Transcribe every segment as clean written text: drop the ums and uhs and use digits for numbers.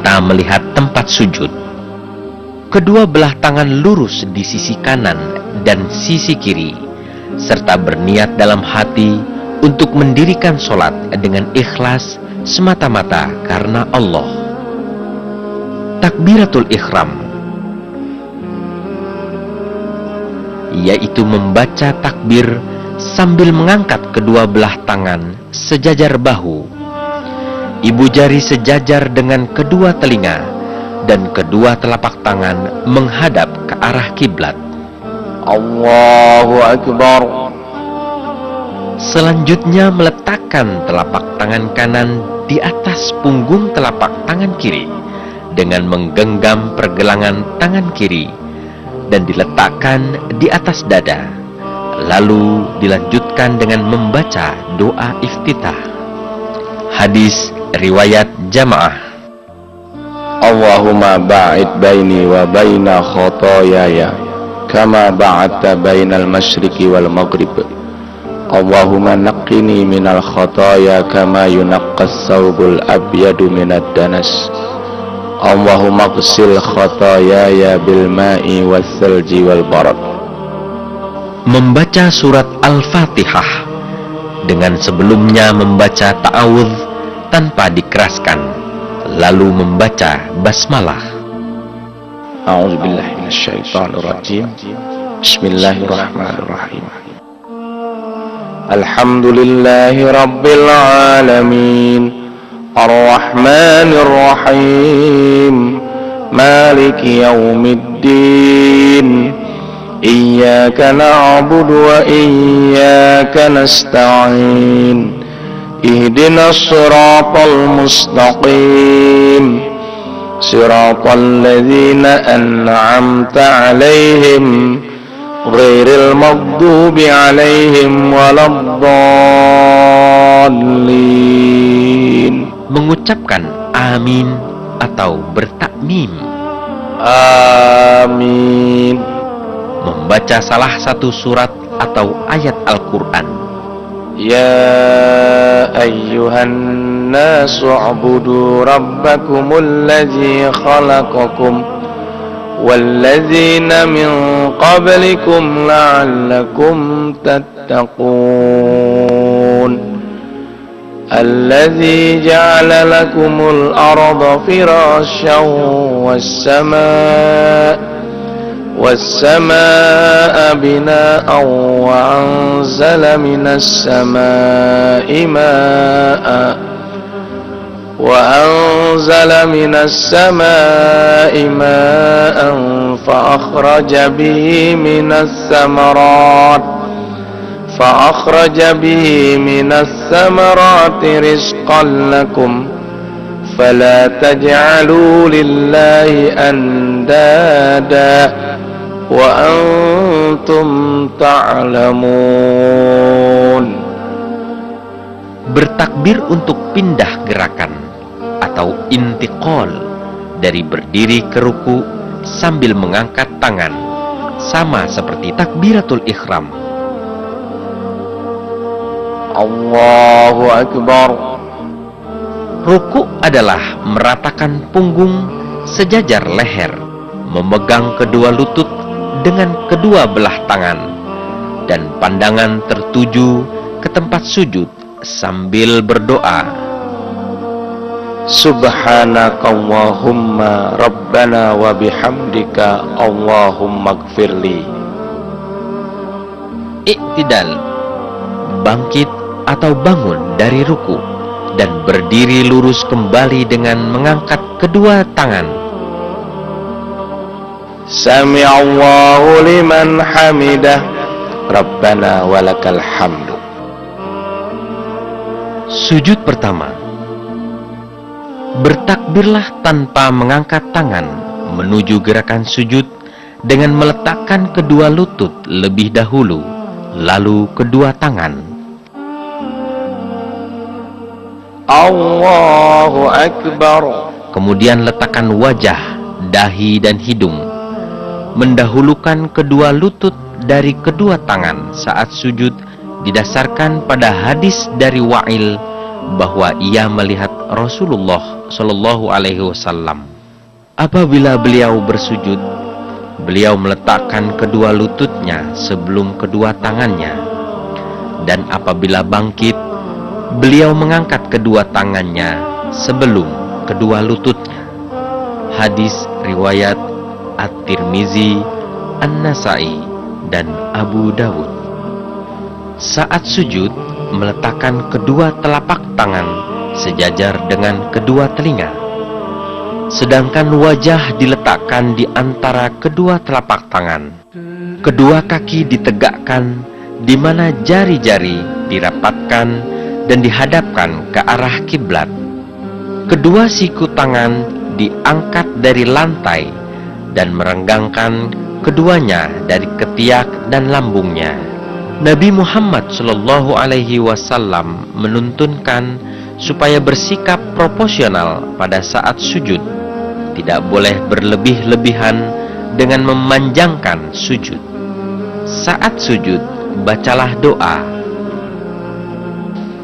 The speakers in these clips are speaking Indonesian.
serta melihat tempat sujud. Kedua belah tangan lurus di sisi kanan dan sisi kiri, serta berniat dalam hati untuk mendirikan sholat dengan ikhlas semata-mata karena Allah. Takbiratul ihram, yaitu membaca takbir sambil mengangkat kedua belah tangan sejajar bahu, ibu jari sejajar dengan kedua telinga, dan kedua telapak tangan menghadap ke arah kiblat. Allahu Akbar. Selanjutnya meletakkan telapak tangan kanan di atas punggung telapak tangan kiri dengan menggenggam pergelangan tangan kiri dan diletakkan di atas dada. Lalu dilanjutkan dengan membaca doa iftitah. Hadis riwayat jamaah. Allahumma ba'id baini wa baina khotoyaya kama ba'adta bainal masyriqi wal maghrib. Allahumma naqqini minal khotoya kama yunaqqas sawbul abyadu minad danas. Allahumma ghsil khotoyaya bil ma'i was salji wal barad. Membaca surat Al-Fatihah dengan sebelumnya membaca ta'awudz tanpa dikeraskan, lalu membaca basmalah. A'udzubillahi minasyaitonirrajim. Bismillahirrahmanirrahim. Alhamdulillahi rabbil alamin, arrahmanir rahim, maliki yaumiddin. Iyyaka na'budu wa iyyaka nasta'in. Ihdinas siratal mustaqim, siratal ladzina an'amta 'alaihim ghairil maghdubi 'alaihim waladdallin. Mengucapkan amin atau bertakmim. Amin. Membaca salah satu surat atau ayat Al-Quran. Ya ayyuhan nasu ubudu rabbakumul ladzi khalaqakum walladzina min qablikum la'allakum tattaqun. Alladzi ja'ala lakumul arda firasyan والسماء بناء وأنزل من السماء ماء فأخرج به من الثمرات رزقا لكم فلا تجعلوا لله أندادا وأنتم تعلمون. Bertakbir untuk pindah gerakan atau intiqal dari berdiri ke ruku sambil mengangkat tangan, sama seperti takbiratul ihram. Allahu Akbar. Ruku adalah meratakan punggung sejajar leher, memegang kedua lutut dengan kedua belah tangan, dan pandangan tertuju ke tempat sujud sambil berdoa. Subhanakallahumma rabbana wa bihamdika Allahumma gfirli. Iktidal, bangkit atau bangun dari ruku dan berdiri lurus kembali dengan mengangkat kedua tangan. Sami'allahu liman hamidah, Rabbana walakal hamdu. Sujud pertama. Bertakbirlah tanpa mengangkat tangan menuju gerakan sujud dengan meletakkan kedua lutut lebih dahulu, lalu kedua tangan. Allahu Akbar. Kemudian letakkan wajah, dahi dan hidung. Mendahulukan kedua lutut dari kedua tangan saat sujud didasarkan pada hadis dari Wa'il bahwa ia melihat Rasulullah Shallallahu Alaihi Wasallam. Apabila beliau bersujud, beliau meletakkan kedua lututnya sebelum kedua tangannya, dan apabila bangkit, beliau mengangkat kedua tangannya sebelum kedua lututnya. Hadis riwayat At-Tirmizi, An-Nasai, dan Abu Dawud. Saat sujud, meletakkan kedua telapak tangan sejajar dengan kedua telinga, sedangkan wajah diletakkan di antara kedua telapak tangan. Kedua kaki ditegakkan, di mana jari-jari dirapatkan dan dihadapkan ke arah kiblat. Kedua siku tangan diangkat dari lantai dan merenggangkan keduanya dari ketiak dan lambungnya. Nabi Muhammad Shallallahu Alaihi Wasallam menuntunkan supaya bersikap proporsional pada saat sujud. Tidak boleh berlebih-lebihan dengan memanjangkan sujud. Saat sujud, bacalah doa.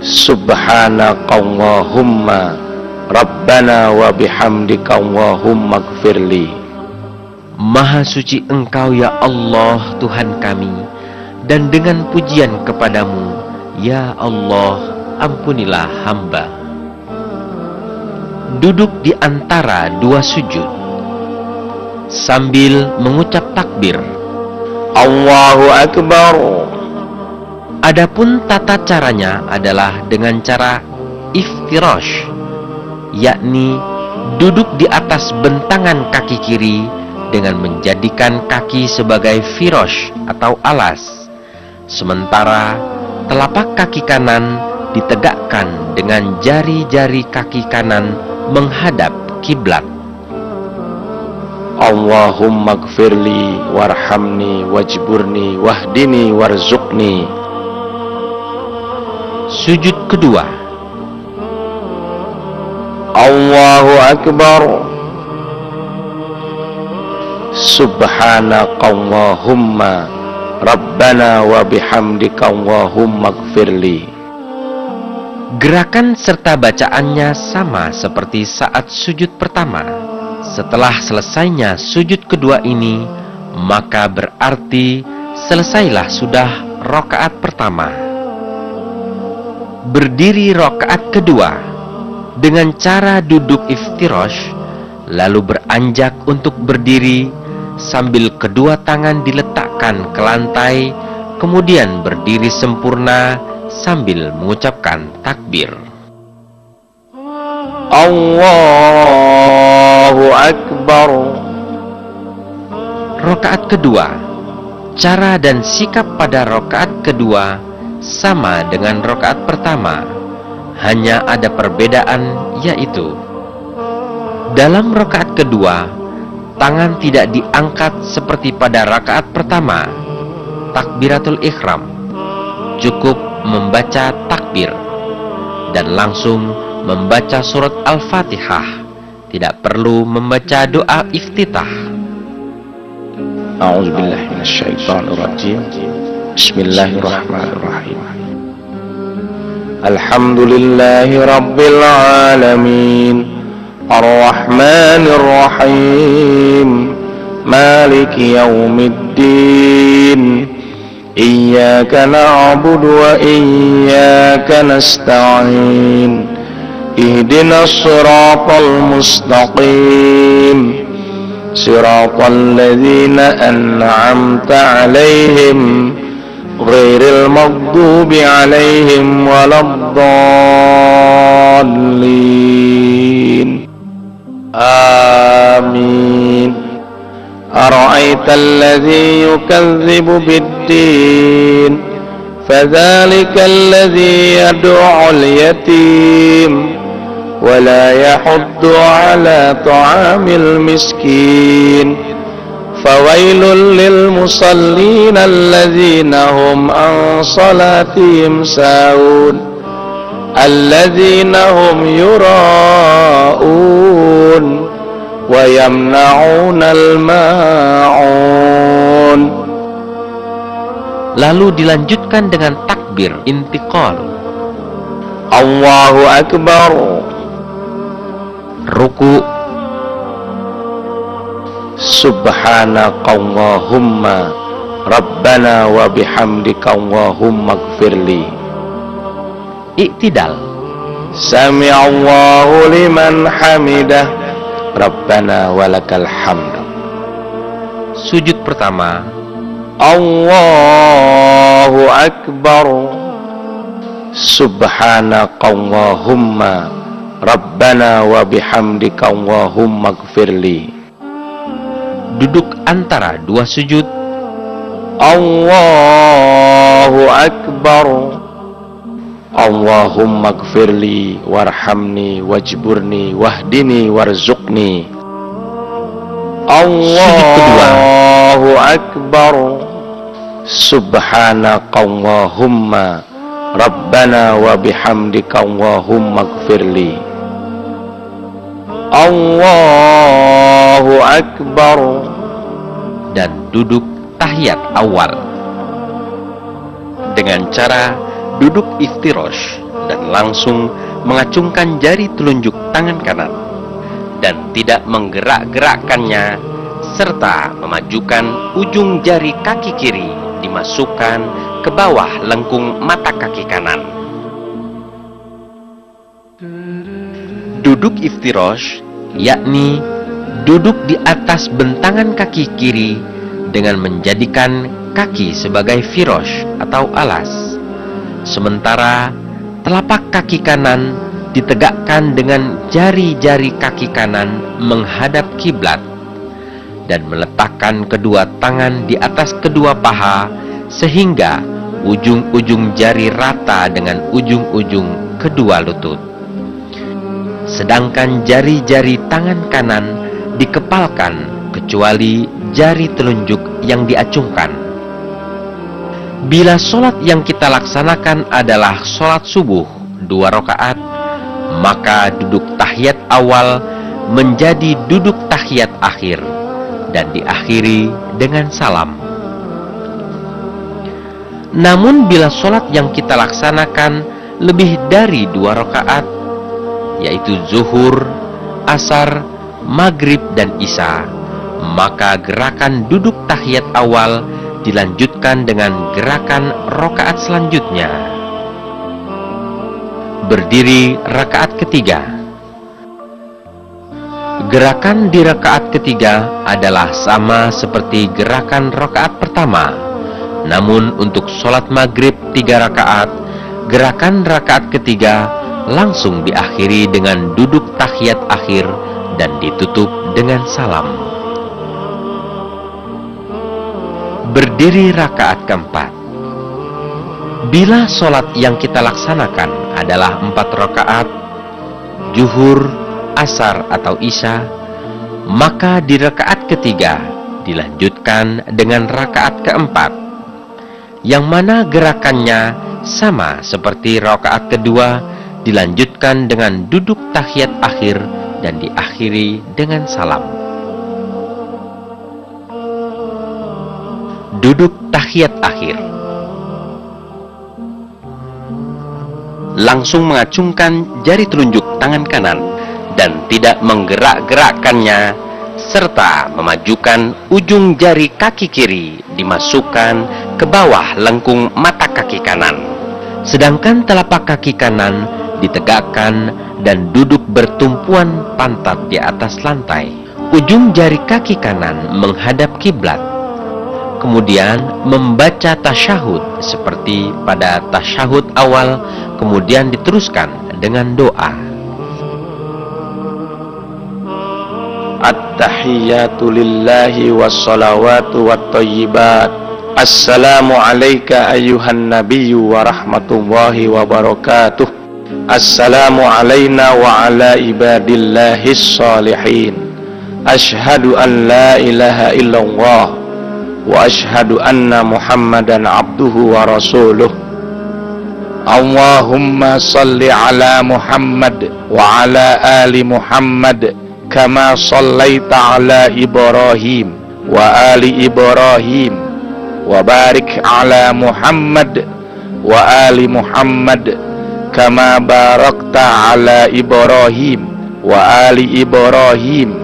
Subhanakallahumma Rabbana wa bihamdika Allahumma gfirli. Maha suci Engkau ya Allah Tuhan kami, dan dengan pujian kepadamu ya Allah, ampunilah hamba. Duduk di antara dua sujud sambil mengucap takbir Allahu Akbar. Adapun tata caranya adalah dengan cara iftirash, yakni duduk di atas bentangan kaki kiri dengan menjadikan kaki sebagai firash atau alas, sementara telapak kaki kanan ditegakkan dengan jari-jari kaki kanan menghadap kiblat. Allahumma gfirli warhamni wajburni wahdini warzuqni. Sujud kedua. Allahu Akbar. Subhanakallahumma Rabbana wa bihamdika Allahumma gfirli. Gerakan serta bacaannya sama seperti saat sujud pertama. Setelah selesainya sujud kedua ini, maka berarti selesailah sudah rakaat pertama. Berdiri rakaat kedua dengan cara duduk iftirash, lalu beranjak untuk berdiri sambil kedua tangan diletakkan ke lantai, kemudian berdiri sempurna sambil mengucapkan takbir. Allahu Akbar. Rakaat kedua. Cara dan sikap pada rakaat kedua sama dengan rakaat pertama, hanya ada perbedaan, yaitu dalam rakaat kedua tangan tidak diangkat seperti pada rakaat pertama. Takbiratul ihram, cukup membaca takbir dan langsung membaca surat Al-Fatihah, tidak perlu membaca doa iftitah. A'udzubillahi minasyaitonirrajim. Bismillahirrahmanirrahim. Alhamdulillahi rabbil alamin. Ar-Rahmanir Rahim. Maliki yaumiddin. Iyyaka na'budu wa iyyaka nasta'in. Ihdinas siratal mustaqim. Siratal ladzina an'amta 'alaihim ghairil maghdubi 'alaihim waladdallin. Amin. Ara'aita alladzi yukadzibu bid-din fadzalika alladzi yad'u'ul yatim ولا يحض على طعام المسكين فويل للمصلين الذين هم عن صلاتهم ساهون الذين هم يراءون ويمنعون الماعون. Lalu dilanjutkan dengan takbir intiqal. Allahu Akbar. Ruku. Subhanakallahumma Rabbana wa bihamdika Allahumma gfirli. Iktidal. Sami'allahu liman hamidah Rabbana walakal hamd. Sujud pertama. Allahu Akbar. Subhanakallahumma Rabbana wa bihamdika Allahumma gfirli. Duduk antara dua sujud. Allahu Akbar. Allahumma gfirli warhamni wajburni wahdini warzuqni. Allahu Akbar. Subhanakallahumma Rabbana wa bihamdika Allahumma gfirli. Allahu Akbar. Dan duduk tahiyat awal dengan cara duduk iftirosh dan langsung mengacungkan jari telunjuk tangan kanan dan tidak menggerak-gerakkannya, serta memajukan ujung jari kaki kiri dimasukkan ke bawah lengkung mata kaki kanan. Duduk iftirosh yakni duduk di atas bentangan kaki kiri dengan menjadikan kaki sebagai firosh atau alas, sementara telapak kaki kanan ditegakkan dengan jari-jari kaki kanan menghadap kiblat dan meletakkan kedua tangan di atas kedua paha sehingga ujung-ujung jari rata dengan ujung-ujung kedua lutut. Sedangkan jari-jari tangan kanan dikepalkan kecuali jari telunjuk yang diacungkan. Bila sholat yang kita laksanakan adalah sholat subuh 2 rakaat, maka duduk tahiyat awal menjadi duduk tahiyat akhir dan diakhiri dengan salam. Namun bila sholat yang kita laksanakan lebih dari 2 rakaat, yaitu zuhur, asar, maghrib, dan isya, maka gerakan duduk tahiyat awal dilanjutkan dengan gerakan rakaat selanjutnya. Berdiri rakaat ketiga. Gerakan di rakaat ketiga adalah sama seperti gerakan rakaat pertama, namun untuk sholat maghrib 3 rakaat, gerakan rakaat ketiga langsung diakhiri dengan duduk tahiyat akhir dan ditutup dengan salam. Berdiri rakaat keempat. Bila sholat yang kita laksanakan adalah 4 rakaat, zuhur, asar atau isya, maka di rakaat ketiga dilanjutkan dengan rakaat keempat, yang mana gerakannya sama seperti rakaat kedua, dilanjutkan dengan duduk tahiyat akhir dan diakhiri dengan salam. Duduk tahiyat akhir. Langsung mengacungkan jari telunjuk tangan kanan dan tidak menggerak-gerakkannya, serta memajukan ujung jari kaki kiri dimasukkan ke bawah lengkung mata kaki kanan. Sedangkan telapak kaki kanan ditegakkan dan duduk bertumpuan pantat di atas lantai. Ujung jari kaki kanan menghadap kiblat. Kemudian membaca tasyahud seperti pada tasyahud awal, kemudian diteruskan dengan doa. At-tahiyyatu lillahi wassalawatu wattayyibat. Assalamu alayka ayyuhan nabiyyu wa rahmatullahi wa barakatuh. Assalamu alayna wa ala ibadillahis salihin. Ashhadu an la ilaha illallah wa ashhadu anna Muhammadan abduhu wa rasuluh. Allahumma salli ala Muhammad wa ala ali Muhammad kama sallaita ala Ibrahim wa ali Ibrahim wa barik ala Muhammad wa ali Muhammad kama barakta ala Ibrahim wa ali Ibrahim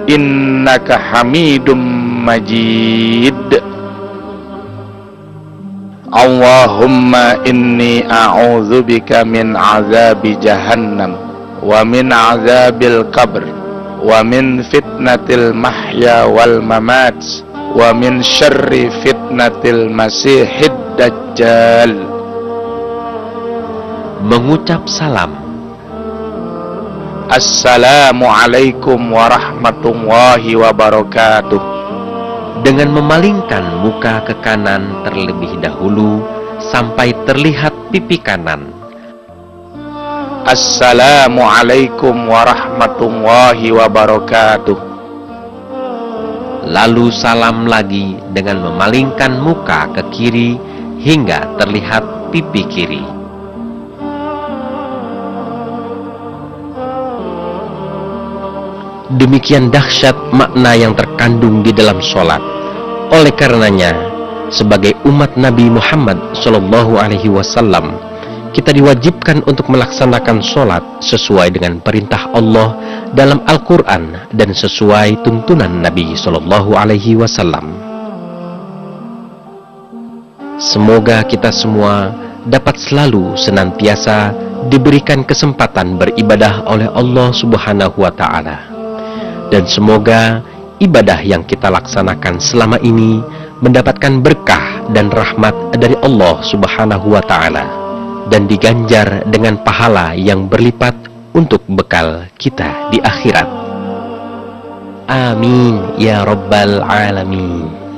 innaka Hamidum Majid. Allahumma inni a'udzubika min azabi jahannam wa min azabil qabr wa min fitnatil mahya wal mamat wa min syarri fitnatil masihid dajjal. Mengucap salam. Assalamualaikum warahmatullahi wabarakatuh. Dengan memalingkan muka ke kanan terlebih dahulu sampai terlihat pipi kanan. Assalamualaikum warahmatullahi wabarakatuh. Lalu salam lagi dengan memalingkan muka ke kiri hingga terlihat pipi kiri. Demikian dahsyat makna yang terkandung di dalam sholat. Oleh karenanya, sebagai umat Nabi Muhammad SAW, kita diwajibkan untuk melaksanakan sholat sesuai dengan perintah Allah dalam Al-Quran dan sesuai tuntunan Nabi SAW. Semoga kita semua dapat selalu senantiasa diberikan kesempatan beribadah oleh Allah Subhanahu wa Ta'ala. Dan semoga ibadah yang kita laksanakan selama ini mendapatkan berkah dan rahmat dari Allah Subhanahu wa Ta'ala, dan diganjar dengan pahala yang berlipat untuk bekal kita di akhirat. Amin ya rabbal alamin.